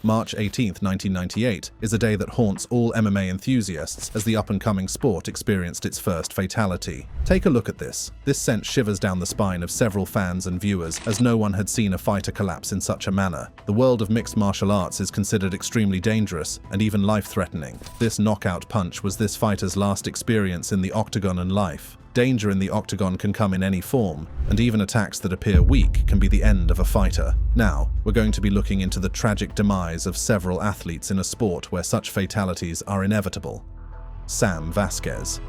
March 18, 1998, is a day that haunts all MMA enthusiasts as the up-and-coming sport experienced its first fatality. Take a look at this. This sent shivers down the spine of several fans and viewers, as no one had seen a fighter collapse in such a manner. The world of mixed martial arts is considered extremely dangerous and even life-threatening. This knockout punch was this fighter's last experience in the octagon and life. Danger in the octagon can come in any form, and even attacks that appear weak can be the end of a fighter. Now, we're going to be looking into the tragic demise of several athletes in a sport where such fatalities are inevitable. Sam Vasquez.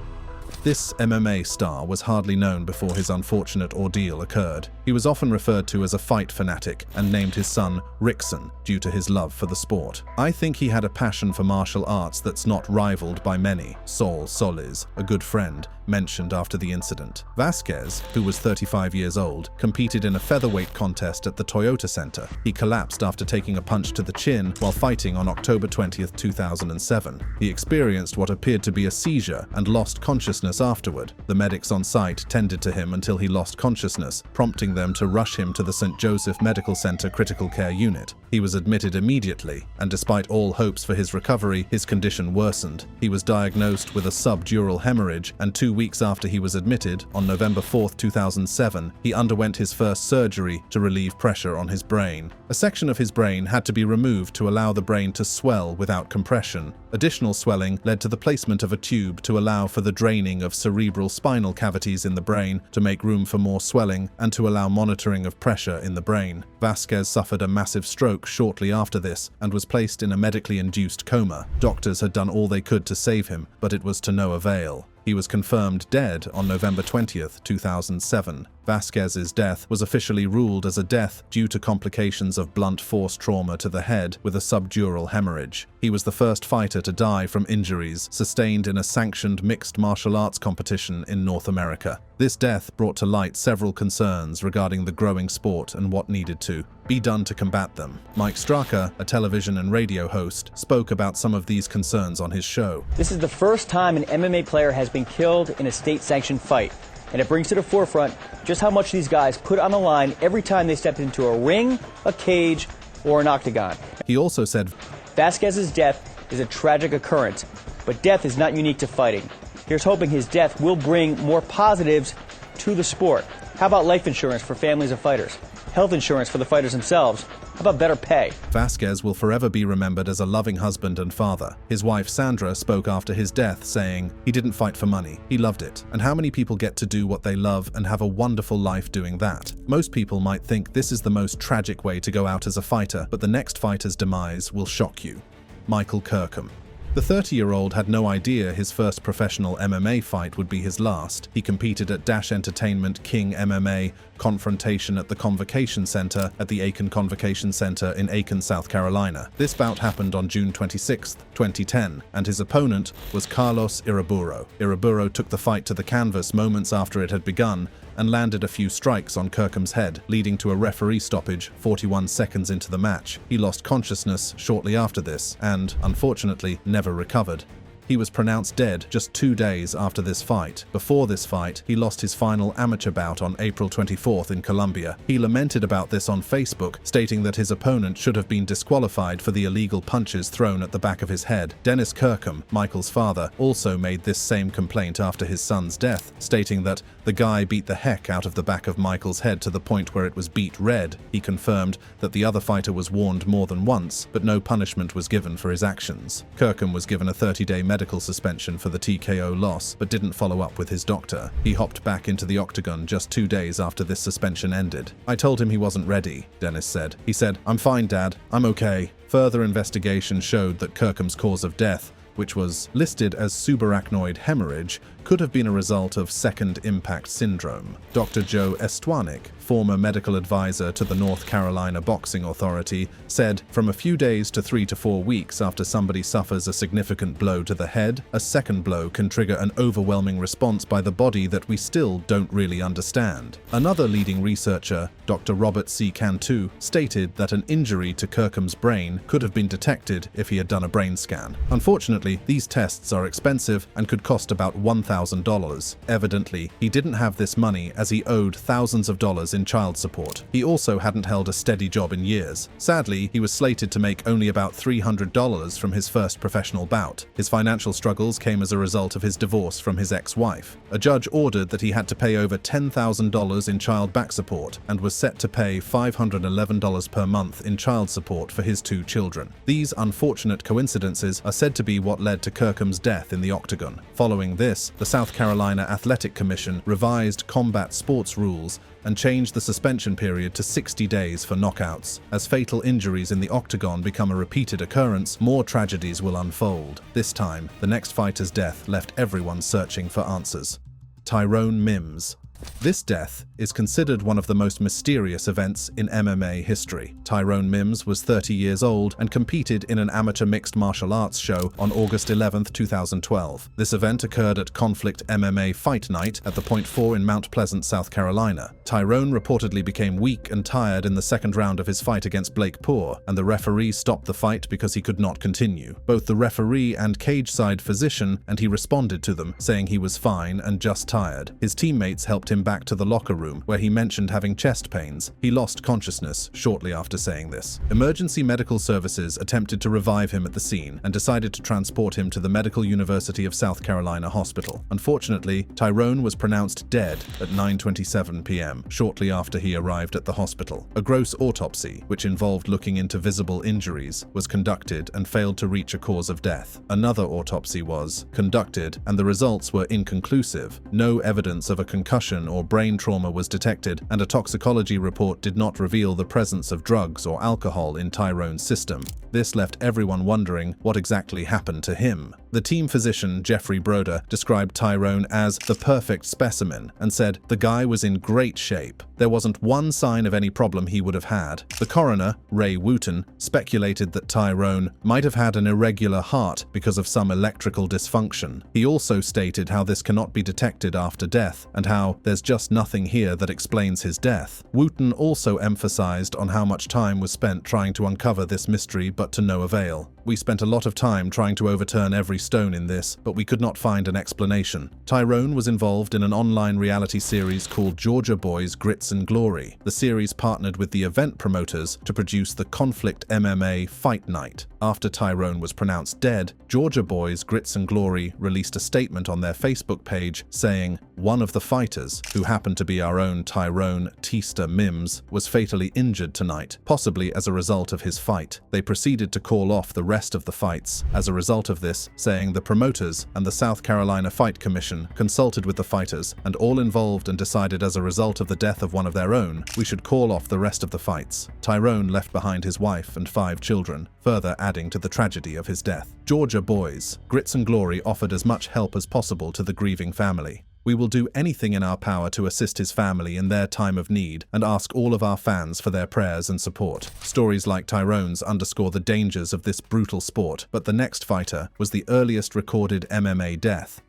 This MMA star was hardly known before his unfortunate ordeal occurred. He was often referred to as a fight fanatic and named his son Rickson due to his love for the sport. I think he had a passion for martial arts that's not rivaled by many. Saul Solis, a good friend, mentioned after the incident. Vasquez, who was 35 years old, competed in a featherweight contest at the Toyota Center. He collapsed after taking a punch to the chin while fighting on October 20, 2007. He experienced what appeared to be a seizure and lost consciousness afterward. The medics on site tended to him until he lost consciousness, prompting them to rush him to the St. Joseph Medical Center critical care unit. He was admitted immediately, and despite all hopes for his recovery, his condition worsened. He was diagnosed with a subdural hemorrhage, and 2 weeks after he was admitted, on November 4, 2007, he underwent his first surgery to relieve pressure on his brain. A section of his brain had to be removed to allow the brain to swell without compression. Additional swelling led to the placement of a tube to allow for the draining of cerebral spinal cavities in the brain to make room for more swelling and to allow monitoring of pressure in the brain. Vasquez suffered a massive stroke shortly after this and was placed in a medically induced coma. Doctors had done all they could to save him, but it was to no avail. He was confirmed dead on November 20, 2007. Vasquez's death was officially ruled as a death due to complications of blunt force trauma to the head with a subdural hemorrhage. He was the first fighter to die from injuries sustained in a sanctioned mixed martial arts competition in North America. This death brought to light several concerns regarding the growing sport and what needed to be done to combat them. Mike Straka, a television and radio host, spoke about some of these concerns on his show. This is the first time an MMA player has been killed in a state-sanctioned fight, and it brings to the forefront just how much these guys put on the line every time they step into a ring, a cage, or an octagon. He also said, Vasquez's death is a tragic occurrence, but death is not unique to fighting. Here's hoping his death will bring more positives to the sport. How about life insurance for families of fighters? Health insurance for the fighters themselves? How about better pay? Vasquez will forever be remembered as a loving husband and father. His wife Sandra spoke after his death, saying, "He didn't fight for money. He loved it. And how many people get to do what they love and have a wonderful life doing that? Most people might think this is the most tragic way to go out as a fighter, but the next fighter's demise will shock you." Michael Kirkham. The 30-year-old had no idea his first professional MMA fight would be his last. He competed at Dash Entertainment King MMA Confrontation at the Convocation Center at the Aiken Convocation Center in Aiken, South Carolina. This bout happened on June 26, 2010, and his opponent was Carlos Iraburo. Iraburo took the fight to the canvas moments after it had begun and landed a few strikes on Kirkham's head, leading to a referee stoppage 41 seconds into the match. He lost consciousness shortly after this and, unfortunately, never recovered. He was pronounced dead just 2 days after this fight. Before this fight, he lost his final amateur bout on April 24th in Colombia. He lamented about this on Facebook, stating that his opponent should have been disqualified for the illegal punches thrown at the back of his head. Dennis Kirkham, Michael's father, also made this same complaint after his son's death, stating that the guy beat the heck out of the back of Michael's head to the point where it was beat red. He confirmed that the other fighter was warned more than once, but no punishment was given for his actions. Kirkham was given a 30-day medical suspension for the TKO loss, but didn't follow up with his doctor. He hopped back into the octagon just 2 days after this suspension ended. "I told him he wasn't ready," Dennis said. He said, "I'm fine, Dad. I'm okay." Further investigation showed that Kirkham's cause of death, which was listed as subarachnoid hemorrhage, could have been a result of second impact syndrome. Dr. Joe Estwanik, former medical advisor to the North Carolina Boxing Authority, said, "From a few days to 3 to 4 weeks after somebody suffers a significant blow to the head, a second blow can trigger an overwhelming response by the body that we still don't really understand." Another leading researcher, Dr. Robert C. Cantu, stated that an injury to Kirkham's brain could have been detected if he had done a brain scan. Unfortunately, these tests are expensive and could cost about $1,000 $10,000. Evidently, he didn't have this money as he owed thousands of dollars in child support. He also hadn't held a steady job in years. Sadly, he was slated to make only about $300 from his first professional bout. His financial struggles came as a result of his divorce from his ex-wife. A judge ordered that he had to pay over $10,000 in child back support and was set to pay $511 per month in child support for his 2 children. These unfortunate coincidences are said to be what led to Kirkham's death in the Octagon. Following this, the South Carolina Athletic Commission revised combat sports rules and changed the suspension period to 60 days for knockouts. As fatal injuries in the Octagon become a repeated occurrence, more tragedies will unfold. This time, the next fighter's death left everyone searching for answers. Tyrone Mims. This death is considered one of the most mysterious events in MMA history. Tyrone Mims was 30 years old and competed in an amateur mixed martial arts show on August 11, 2012. This event occurred at Conflict MMA Fight Night at the Point 4 in Mount Pleasant, South Carolina. Tyrone reportedly became weak and tired in the second round of his fight against Blake Poor, and the referee stopped the fight because he could not continue. Both the referee and cage-side physician, and he responded to them, saying he was fine and just tired. His teammates helped him back to the locker room, where he mentioned having chest pains. He lost consciousness shortly after saying this. Emergency medical services attempted to revive him at the scene and decided to transport him to the Medical University of South Carolina Hospital. Unfortunately, Tyrone was pronounced dead at 9:27 p.m., shortly after he arrived at the hospital. A gross autopsy, which involved looking into visible injuries, was conducted and failed to reach a cause of death. Another autopsy was conducted, and the results were inconclusive. No evidence of a concussion or brain trauma was detected, and a toxicology report did not reveal the presence of drugs or alcohol in Tyrone's system. This left everyone wondering what exactly happened to him. The team physician, Jeffrey Broder, described Tyrone as the perfect specimen and said the guy was in great shape. There wasn't one sign of any problem he would have had. The coroner, Ray Wooten, speculated that Tyrone might have had an irregular heart because of some electrical dysfunction. He also stated how this cannot be detected after death and how there's just nothing here that explains his death. Wooten also emphasized on how much time was spent trying to uncover this mystery, but to no avail. We spent a lot of time trying to overturn every stone in this, but we could not find an explanation. Tyrone was involved in an online reality series called Georgia Boys Grits and Glory. The series partnered with the event promoters to produce the Conflict MMA Fight Night. After Tyrone was pronounced dead, Georgia Boys Grits and Glory released a statement on their Facebook page saying, "One of the fighters, who happened to be our own Tyrone Tista Mims, was fatally injured tonight, possibly as a result of his fight." They proceeded to call off the rest of the fights as a result of this, saying the promoters and the South Carolina Fight Commission consulted with the fighters and all involved and decided as a result of the death of one of their own, we should call off the rest of the fights. Tyrone left behind his wife and 5 children, further adding to the tragedy of his death. Georgia Boys Grits and Glory offered as much help as possible to the grieving family. "We will do anything in our power to assist his family in their time of need and ask all of our fans for their prayers and support." Stories like Tyrone's underscore the dangers of this brutal sport, but the next fighter was the earliest recorded MMA death.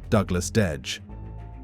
Douglas Dedge.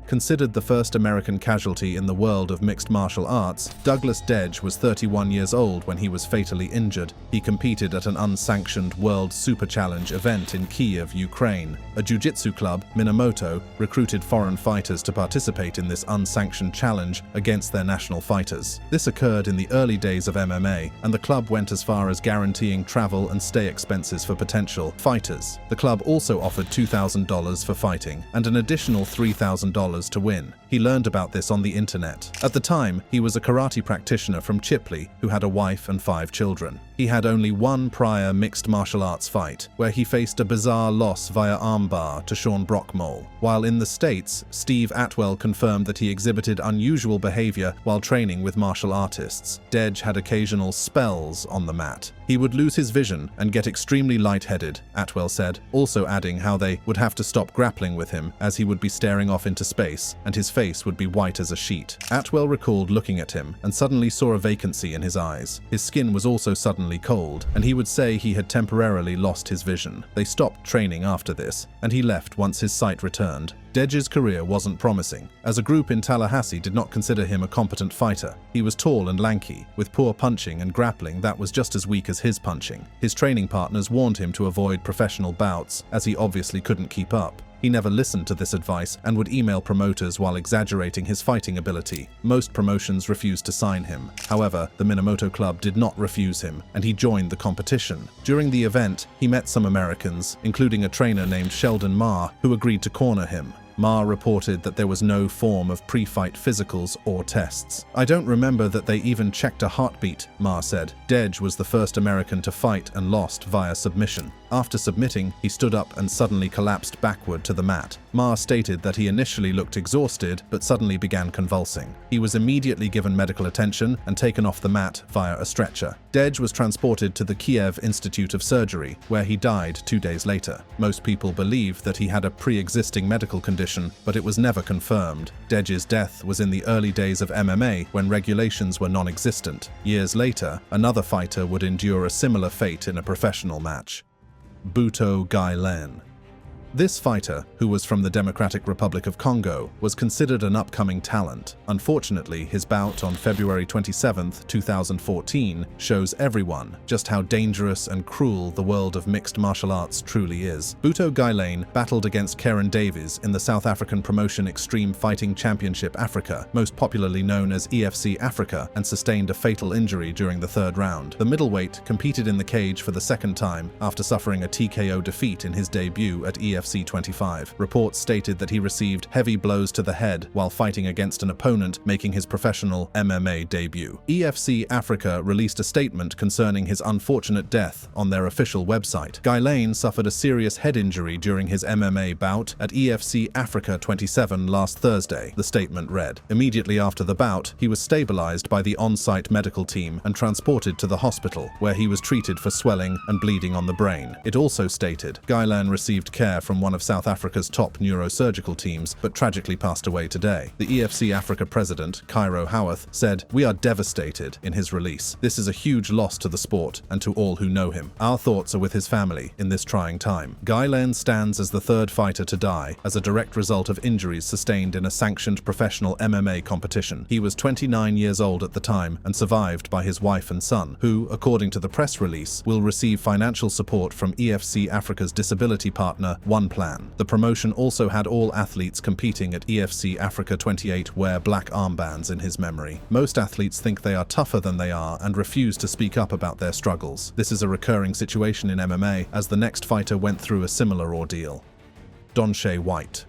Considered the first American casualty in the world of mixed martial arts, Douglas Dedge was 31 years old when he was fatally injured. He competed at an unsanctioned World Super Challenge event in Kiev, Ukraine. A jiu-jitsu club, Minamoto, recruited foreign fighters to participate in this unsanctioned challenge against their national fighters. This occurred in the early days of MMA, and the club went as far as guaranteeing travel and stay expenses for potential fighters. The club also offered $2,000 for fighting and an additional $3,000 to win. He learned about this on the internet. At the time, he was a karate practitioner from Chipley who had a wife and 5 children. He had only one prior mixed martial arts fight, where he faced a bizarre loss via armbar to Sean Brockmole. While in the States, Steve Atwell confirmed that he exhibited unusual behavior while training with martial artists. Dedge had occasional spells on the mat. He would lose his vision and get extremely lightheaded, Atwell said, also adding how they would have to stop grappling with him as he would be staring off into space and his face would be white as a sheet. Atwell recalled looking at him and suddenly saw a vacancy in his eyes. His skin was also suddenly cold, and he would say he had temporarily lost his vision. They stopped training after this, and he left once his sight returned. Dedge's career wasn't promising, as a group in Tallahassee did not consider him a competent fighter. He was tall and lanky, with poor punching and grappling that was just as weak as his punching. His training partners warned him to avoid professional bouts, as he obviously couldn't keep up. He never listened to this advice and would email promoters while exaggerating his fighting ability. Most promotions refused to sign him. However, the Minamoto Club did not refuse him, and he joined the competition. During the event, he met some Americans, including a trainer named Sheldon Ma, who agreed to corner him. Ma reported that there was no form of pre-fight physicals or tests. "I don't remember that they even checked a heartbeat," Ma said. Dej was the first American to fight and lost via submission. After submitting, he stood up and suddenly collapsed backward to the mat. Ma stated that he initially looked exhausted, but suddenly began convulsing. He was immediately given medical attention and taken off the mat via a stretcher. Dej was transported to the Kiev Institute of Surgery, where he died 2 days later. Most people believe that he had a pre-existing medical condition, but it was never confirmed. Dej's death was in the early days of MMA, when regulations were non-existent. Years later, another fighter would endure a similar fate in a professional match. Buto Gailen. This fighter, who was from the Democratic Republic of Congo, was considered an upcoming talent. Unfortunately, his bout on February 27, 2014, shows everyone just how dangerous and cruel the world of mixed martial arts truly is. Buto Gailen battled against Karen Davies in the South African promotion Extreme Fighting Championship Africa, most popularly known as EFC Africa, and sustained a fatal injury during the third round. The middleweight competed in the cage for the second time after suffering a TKO defeat in his debut at EFC 25. Reports stated that he received heavy blows to the head while fighting against an opponent making his professional MMA debut. EFC Africa released a statement concerning his unfortunate death on their official website. Gailen suffered a serious head injury during his MMA bout at EFC Africa 27 last Thursday, the statement read. Immediately after the bout, he was stabilized by the on-site medical team and transported to the hospital, where he was treated for swelling and bleeding on the brain. It also stated, Gailen received care from one of South Africa's top neurosurgical teams, but tragically passed away today. The EFC Africa president, Cairo Howarth, said, "We are devastated," in his release. "This is a huge loss to the sport and to all who know him. Our thoughts are with his family in this trying time." Gailen stands as the third fighter to die as a direct result of injuries sustained in a sanctioned professional MMA competition. He was 29 years old at the time and survived by his wife and son, who, according to the press release, will receive financial support from EFC Africa's disability partner, One Plan. The promotion also had all athletes competing at EFC Africa 28 wear black armbands in his memory. Most athletes think they are tougher than they are and refuse to speak up about their struggles. This is a recurring situation in MMA, as the next fighter went through a similar ordeal. Donshay White.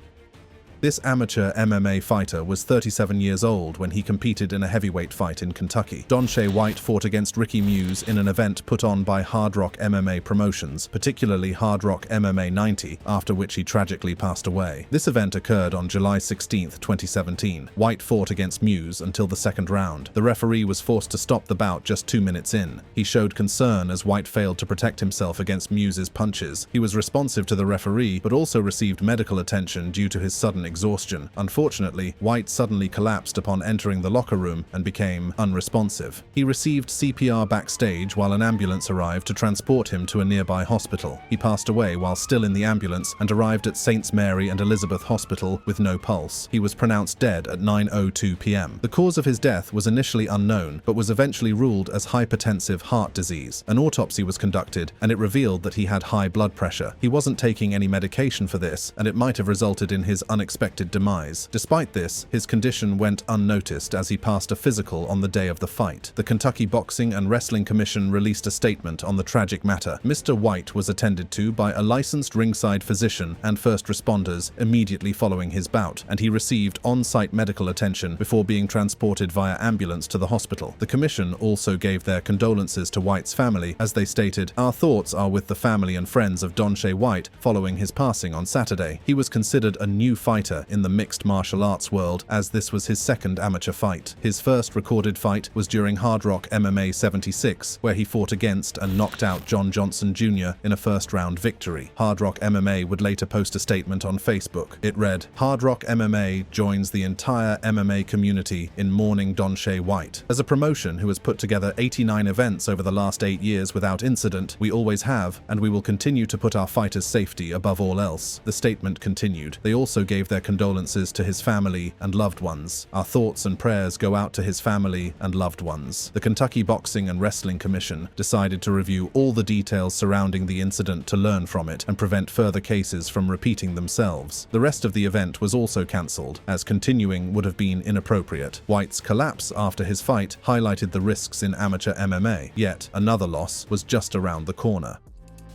This amateur MMA fighter was 37 years old when he competed in a heavyweight fight in Kentucky. Donshay White fought against Ricky Muse in an event put on by Hard Rock MMA Promotions, particularly Hard Rock MMA 90, after which he tragically passed away. This event occurred on July 16, 2017. White fought against Muse until the second round. The referee was forced to stop the bout just 2 minutes in. He showed concern as White failed to protect himself against Muse's punches. He was responsive to the referee, but also received medical attention due to his sudden exhaustion. Unfortunately, White suddenly collapsed upon entering the locker room and became unresponsive. He received CPR backstage while an ambulance arrived to transport him to a nearby hospital. He passed away while still in the ambulance and arrived at St. Mary and Elizabeth Hospital with no pulse. He was pronounced dead at 9:02 p.m. The cause of his death was initially unknown, but was eventually ruled as hypertensive heart disease. An autopsy was conducted, and it revealed that he had high blood pressure. He wasn't taking any medication for this, and it might have resulted in his unexpected demise. Despite this, his condition went unnoticed as he passed a physical on the day of the fight. The Kentucky Boxing and Wrestling Commission released a statement on the tragic matter. Mr. White was attended to by a licensed ringside physician and first responders immediately following his bout, and he received on-site medical attention before being transported via ambulance to the hospital. The commission also gave their condolences to White's family, as they stated, "Our thoughts are with the family and friends of Donshay White following his passing on Saturday. He was considered a new fighter in the mixed martial arts world, as this was his second amateur fight. His first recorded fight was during Hard Rock MMA 76, where he fought against and knocked out John Johnson Jr. in a first-round victory." Hard Rock MMA would later post a statement on Facebook. It read, "Hard Rock MMA joins the entire MMA community in mourning Donshay White. As a promotion who has put together 89 events over the last 8 years without incident, we always have, and we will continue to put our fighters' safety above all else." The statement continued. They also gave their condolences to his family and loved ones. Our thoughts and prayers go out to his family and loved ones. The Kentucky Boxing and Wrestling Commission decided to review all the details surrounding the incident to learn from it and prevent further cases from repeating themselves. The rest of the event was also cancelled, as continuing would have been inappropriate. White's collapse after his fight highlighted the risks in amateur MMA, yet another loss was just around the corner.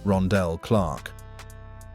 Rondell Clark.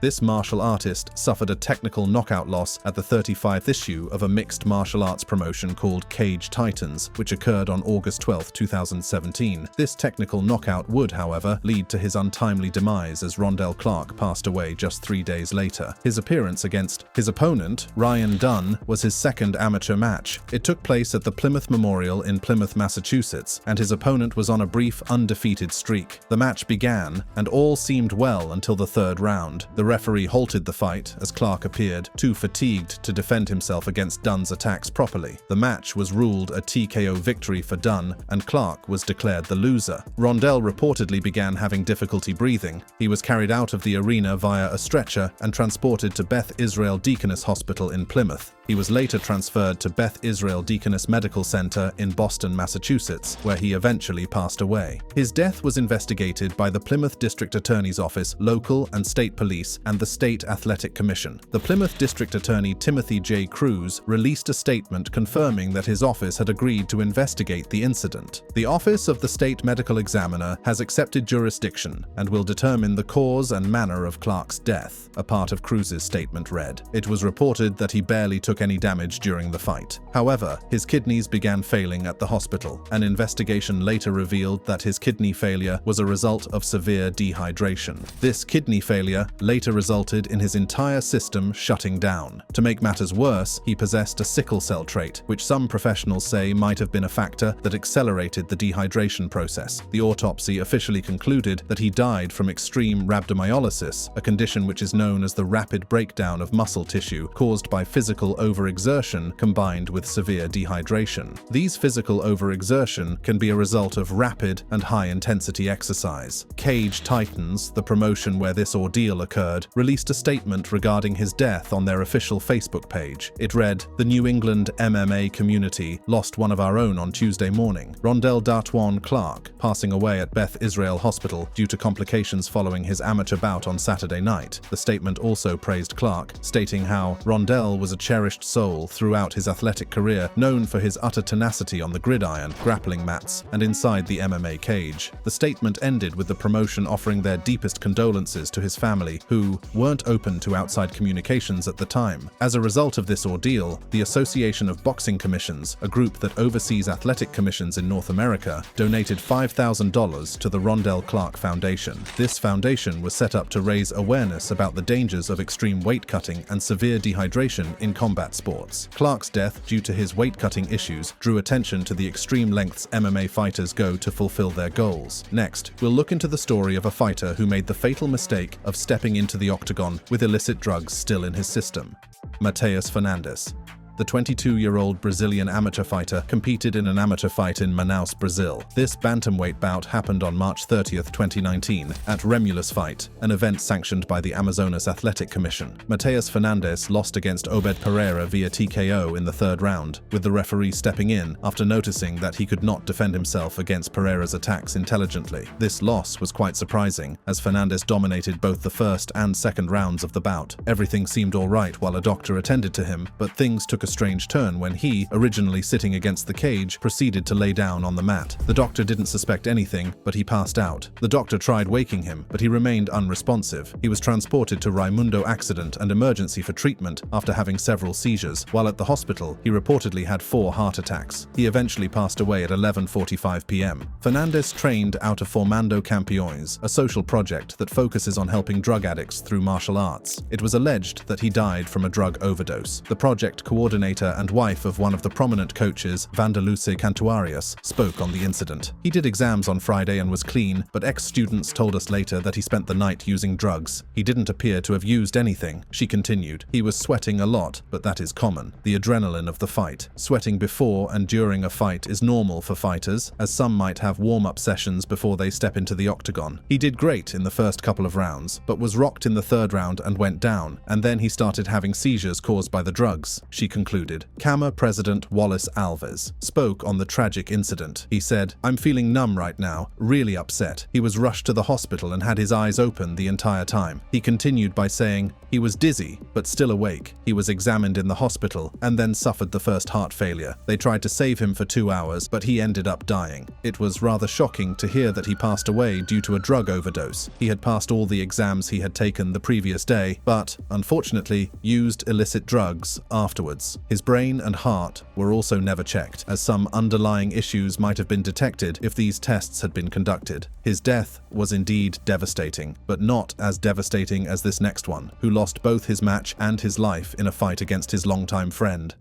This martial artist suffered a technical knockout loss at the 35th issue of a mixed martial arts promotion called Cage Titans, which occurred on August 12, 2017. This technical knockout would, however, lead to his untimely demise as Rondell Clark passed away just 3 days later. His appearance against his opponent, Ryan Dunn, was his second amateur match. It took place at the Plymouth Memorial in Plymouth, Massachusetts, and his opponent was on a brief undefeated streak. The match began, and all seemed well until the third round. The referee halted the fight as Clark appeared too fatigued to defend himself against Dunn's attacks properly. The match was ruled a TKO victory for Dunn, and Clark was declared the loser. Rondell reportedly began having difficulty breathing. He was carried out of the arena via a stretcher and transported to Beth Israel Deaconess Hospital in Plymouth. He was later transferred to Beth Israel Deaconess Medical Center in Boston, Massachusetts, where he eventually passed away. His death was investigated by the Plymouth District Attorney's Office, local and state police, and the State Athletic Commission. The Plymouth District Attorney Timothy J. Cruz released a statement confirming that his office had agreed to investigate the incident. The Office of the State Medical Examiner has accepted jurisdiction and will determine the cause and manner of Clark's death, a part of Cruz's statement read. It was reported that he barely took any damage during the fight. However, his kidneys began failing at the hospital. An investigation later revealed that his kidney failure was a result of severe dehydration. This kidney failure later resulted in his entire system shutting down. To make matters worse, he possessed a sickle cell trait, which some professionals say might have been a factor that accelerated the dehydration process. The autopsy officially concluded that he died from extreme rhabdomyolysis, a condition which is known as the rapid breakdown of muscle tissue caused by physical overexertion combined with severe dehydration. These physical overexertion can be a result of rapid and high-intensity exercise. Cage Titans, the promotion where this ordeal occurred, released a statement regarding his death on their official Facebook page. It read, "The New England MMA community lost one of our own on Tuesday morning, Rondell Dartwan Clark, passing away at Beth Israel Hospital due to complications following his amateur bout on Saturday night." The statement also praised Clark, stating how Rondell was a cherished soul throughout his athletic career, known for his utter tenacity on the gridiron, grappling mats, and inside the MMA cage. The statement ended with the promotion offering their deepest condolences to his family, who weren't open to outside communications at the time. As a result of this ordeal, the Association of Boxing Commissions, a group that oversees athletic commissions in North America, donated $5,000 to the Rondell Clark Foundation. This foundation was set up to raise awareness about the dangers of extreme weight cutting and severe dehydration in combat sports. Clark's death, due to his weight-cutting issues, drew attention to the extreme lengths MMA fighters go to fulfill their goals. Next, we'll look into the story of a fighter who made the fatal mistake of stepping into the octagon with illicit drugs still in his system. Mateus Fernandes. The 22-year-old Brazilian amateur fighter competed in an amateur fight in Manaus, Brazil. This bantamweight bout happened on March 30th, 2019, at Remulus Fight, an event sanctioned by the Amazonas Athletic Commission. Mateus Fernandes lost against Obed Pereira via TKO in the third round, with the referee stepping in after noticing that he could not defend himself against Pereira's attacks intelligently. This loss was quite surprising, as Fernandes dominated both the first and second rounds of the bout. Everything seemed all right while a doctor attended to him, but things took a strange turn when he, originally sitting against the cage, proceeded to lay down on the mat. The doctor didn't suspect anything, but he passed out. The doctor tried waking him, but he remained unresponsive. He was transported to Raimundo Accident and Emergency for treatment after having several seizures. While at the hospital, he reportedly had 4 heart attacks. He eventually passed away at 11:45 p.m. Fernandes trained out of Formando Campeões, a social project that focuses on helping drug addicts through martial arts. It was alleged that he died from a drug overdose. The project coordinated coordinator and wife of one of the prominent coaches, Vanderluce Cantuarius, spoke on the incident. He did exams on Friday and was clean, but ex-students told us later that he spent the night using drugs. He didn't appear to have used anything, she continued. He was sweating a lot, but that is common. The adrenaline of the fight. Sweating before and during a fight is normal for fighters, as some might have warm-up sessions before they step into the octagon. He did great in the first couple of rounds, but was rocked in the third round and went down, and then he started having seizures caused by the drugs, she concluded. CAMA President Wallace Alves spoke on the tragic incident. He said, "I'm feeling numb right now, really upset. He was rushed to the hospital and had his eyes open the entire time." He continued by saying, "He was dizzy, but still awake. He was examined in the hospital and then suffered the first heart failure. They tried to save him for 2 hours, but he ended up dying. It was rather shocking to hear that he passed away due to a drug overdose. He had passed all the exams he had taken the previous day, but, unfortunately, used illicit drugs afterwards. His brain and heart were also never checked, as some underlying issues might have been detected if these tests had been conducted. His death was indeed devastating, but not as devastating as this next one, who lost both his match and his life in a fight against his longtime friend,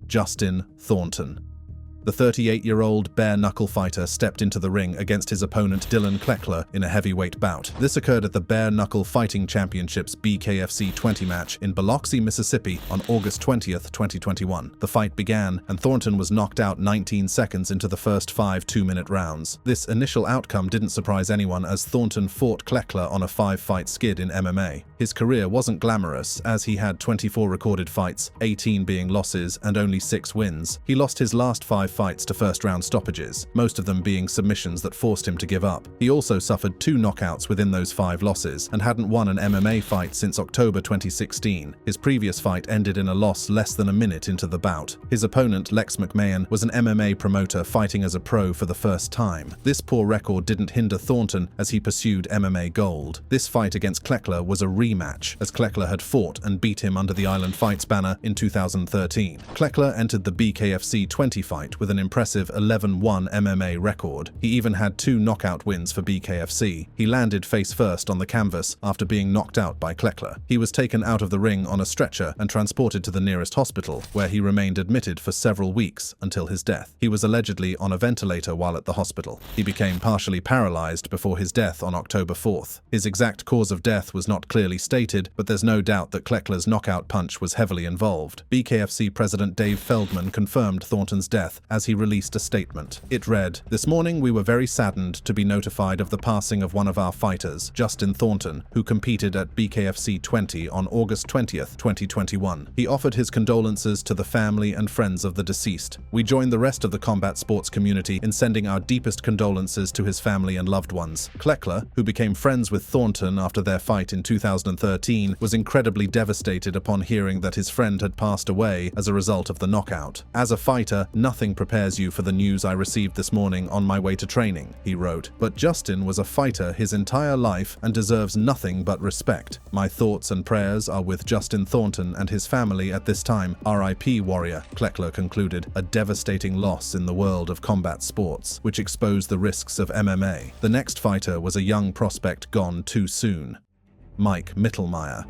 Justin Thornton. The 38-year-old bare-knuckle fighter stepped into the ring against his opponent Dylan Kleckler in a heavyweight bout. This occurred at the Bare Knuckle Fighting Championships BKFC 20 match in Biloxi, Mississippi on August 20th, 2021. The fight began, and Thornton was knocked out 19 seconds into the first 5 two-minute rounds. This initial outcome didn't surprise anyone, as Thornton fought Kleckler on a 5-fight skid in MMA. His career wasn't glamorous, as he had 24 recorded fights, 18 being losses and only 6 wins. He lost his last 5 fights to first-round stoppages, most of them being submissions that forced him to give up. He also suffered 2 knockouts within those 5 losses and hadn't won an MMA fight since October 2016. His previous fight ended in a loss less than a minute into the bout. His opponent, Lex McMahon, was an MMA promoter fighting as a pro for the first time. This poor record didn't hinder Thornton as he pursued MMA gold. This fight against Kleckler was a rematch, as Kleckler had fought and beat him under the Island Fights banner in 2013. Kleckler entered the BKFC 20 fight with an impressive 11-1 MMA record. He even had 2 knockout wins for BKFC. He landed face first on the canvas after being knocked out by Kleckler. He was taken out of the ring on a stretcher and transported to the nearest hospital, where he remained admitted for several weeks until his death. He was allegedly on a ventilator while at the hospital. He became partially paralyzed before his death on October 4th. His exact cause of death was not clearly stated, but there's no doubt that Kleckler's knockout punch was heavily involved. BKFC President Dave Feldman confirmed Thornton's death as he released a statement. It read, "This morning we were very saddened to be notified of the passing of one of our fighters, Justin Thornton, who competed at BKFC 20 on August 20th, 2021. He offered his condolences to the family and friends of the deceased. We join the rest of the combat sports community in sending our deepest condolences to his family and loved ones." Kleckler, who became friends with Thornton after their fight in 2013, was incredibly devastated upon hearing that his friend had passed away as a result of the knockout. "As a fighter, nothing prepares you for the news I received this morning on my way to training," he wrote. "But Justin was a fighter his entire life and deserves nothing but respect. My thoughts and prayers are with Justin Thornton and his family at this time. R.I.P. Warrior," Kleckler concluded. A devastating loss in the world of combat sports, which exposed the risks of MMA. The next fighter was a young prospect gone too soon. Mike Mittelmeier.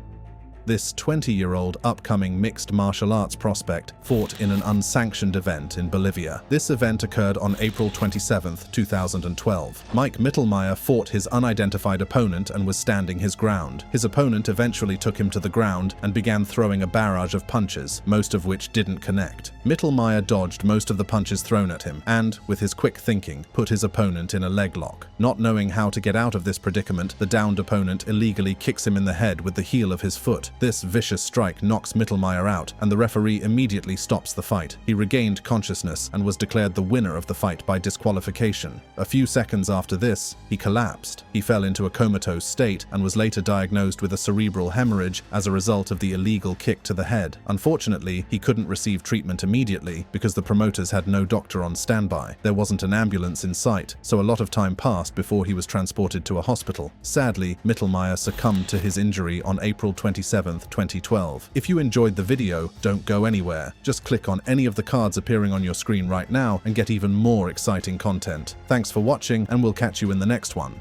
This 20-year-old upcoming mixed martial arts prospect fought in an unsanctioned event in Bolivia. This event occurred on April 27, 2012. Mike Mittelmeier fought his unidentified opponent and was standing his ground. His opponent eventually took him to the ground and began throwing a barrage of punches, most of which didn't connect. Mittelmeier dodged most of the punches thrown at him and, with his quick thinking, put his opponent in a leg lock. Not knowing how to get out of this predicament, the downed opponent illegally kicks him in the head with the heel of his foot. This vicious strike knocks Mittelmeier out, and the referee immediately stops the fight. He regained consciousness and was declared the winner of the fight by disqualification. A few seconds after this, he collapsed. He fell into a comatose state and was later diagnosed with a cerebral hemorrhage as a result of the illegal kick to the head. Unfortunately, he couldn't receive treatment immediately because the promoters had no doctor on standby. There wasn't an ambulance in sight, so a lot of time passed before he was transported to a hospital. Sadly, Mittelmeier succumbed to his injury on April 27, 2012. If you enjoyed the video, don't go anywhere. Just click on any of the cards appearing on your screen right now and get even more exciting content. Thanks for watching, and we'll catch you in the next one.